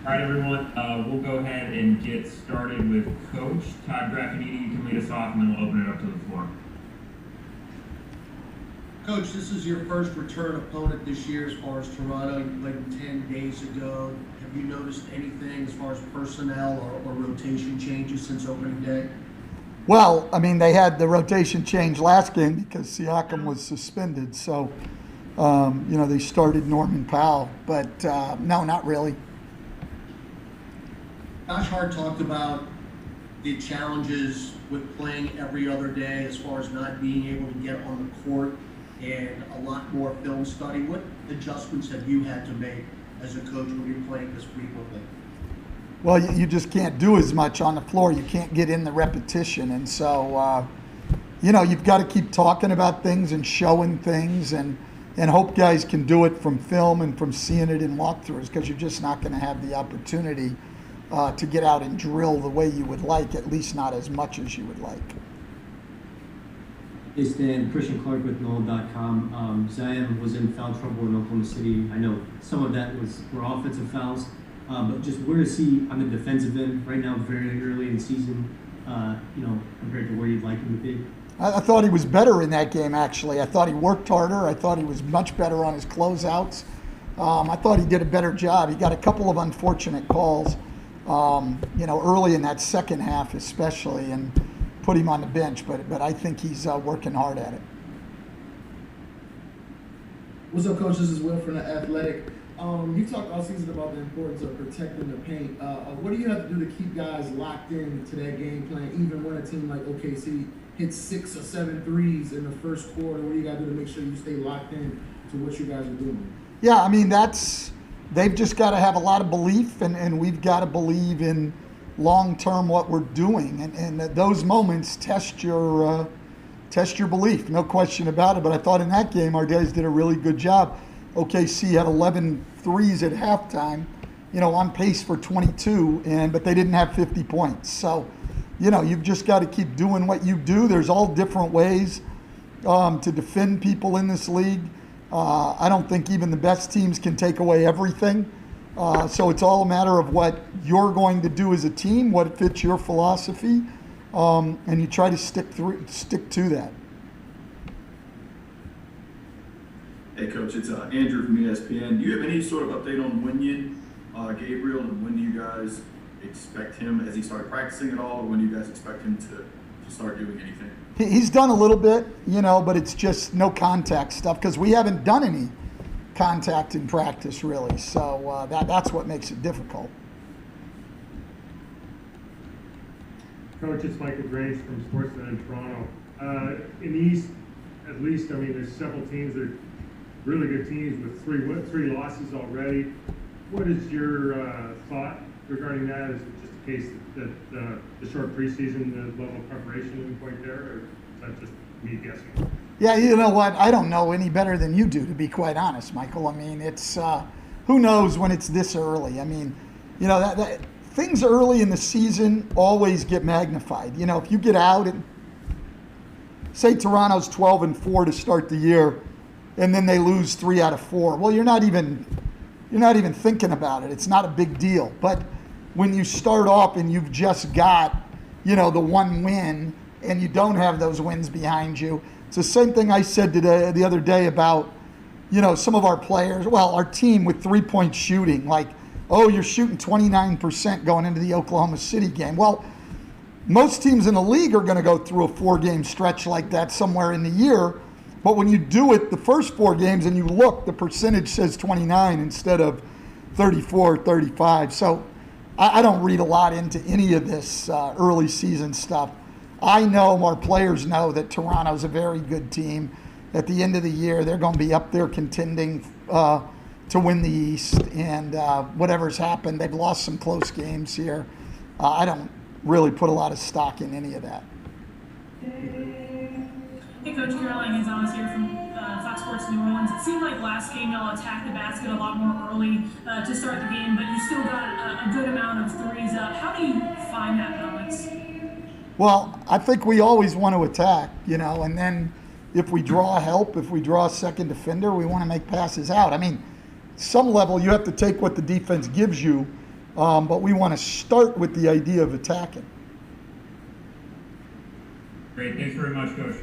All right, everyone, we'll go ahead and get started with Coach Todd Graffiniti. You can lead us off, and then we'll open it up to the floor. Coach, this is your first return opponent this year as far as Toronto. You played them 10 days ago. Have you noticed anything as far as personnel or rotation changes since opening day? Well, I mean, they had the rotation change last game because Siakam was suspended. So, they started Norman Powell. But, no, not really. Josh Hart talked about the challenges with playing every other day as far as not being able to get on the court and a lot more film study. What adjustments have you had to make as a coach when you're playing this frequently? Well, you just can't do as much on the floor. You can't get in the repetition. And so, you've got to keep talking about things and showing things and hope guys can do it from film and from seeing it in walkthroughs, because you're just not going to have the opportunity to get out and drill the way you would like, at least not as much as you would like. Hey Stan, Christian Clark with Nolan.com. Zion was in foul trouble in Oklahoma City. I know some of that were offensive fouls, but just where is he on the defensive end right now, very early in the season, compared to where you'd like him to be? I thought he was better in that game, actually. I thought he worked harder. I thought he was much better on his closeouts. I thought he did a better job. He got a couple of unfortunate calls, early in that second half especially, and put him on the bench, but I think he's working hard at it. What's up, Coach? This is Will from The Athletic. You talked all season about the importance of protecting the paint. What do you have to do to keep guys locked in to that game plan, even when a team like OKC hits 6 or 7 threes in the first quarter? What do you got to do to make sure you stay locked in to what you guys are doing? Yeah, I mean, they've just got to have a lot of belief, and we've got to believe in long-term what we're doing, and those moments test your belief, no question about it. But I thought in that game our guys did a really good job. OKC had 11 threes at halftime, on pace for 22, but they didn't have 50 points. So, you've just got to keep doing what you do. There's all different ways to defend people in this league. I don't think even the best teams can take away everything. So it's all a matter of what you're going to do as a team, what fits your philosophy, and you try to stick to that. Hey, Coach, it's Andrew from ESPN. Do you have any sort of update on Wenyen Gabriel, and when do you guys expect him? Has he started practicing at all, or when do you guys expect him to start doing anything? He's done a little bit, but it's just no contact stuff because we haven't done any contact in practice, really. So that's what makes it difficult. Coach, it's Michael Grange from Sportsnet in Toronto. In the East, at least, there's several teams that are really good teams with three losses already. What is your thought regarding that? Is it just a case that the short preseason, the level of preparation isn't quite there, or is that just me guessing? Yeah, you know what? I don't know any better than you do, to be quite honest, Michael. It's who knows when it's this early. That things early in the season always get magnified. If you get out and say Toronto's 12-4 to start the year, and then they lose 3 out of 4. Well, you're not even thinking about it. It's not a big deal. But when you start off and you've just got, the one win, and you don't have those wins behind you, it's the same thing I said the other day about, some of our players, our team with 3-point shooting, like, oh, you're shooting 29% going into the Oklahoma City game. Well, most teams in the league are going to go through a 4-game stretch like that somewhere in the year. But when you do it the first 4 games and you look, the percentage says 29 instead of 34, 35. So I don't read a lot into any of this early season stuff. I know our players know that Toronto's a very good team. At the end of the year, they're going to be up there contending to win the East. And whatever's happened, they've lost some close games here. I don't really put a lot of stock in any of that. Hey, Coach, Caroline Gonzalez here from Fox Sports New Orleans. It seemed like last game y'all attacked the basket a lot more early to start the game, but you still got a good amount of threes. How do you find that balance? Well, I think we always want to attack, and then if we draw help, if we draw a second defender, we want to make passes out. Some level you have to take what the defense gives you but we want to start with the idea of attacking. Great. Thanks very much, Coach.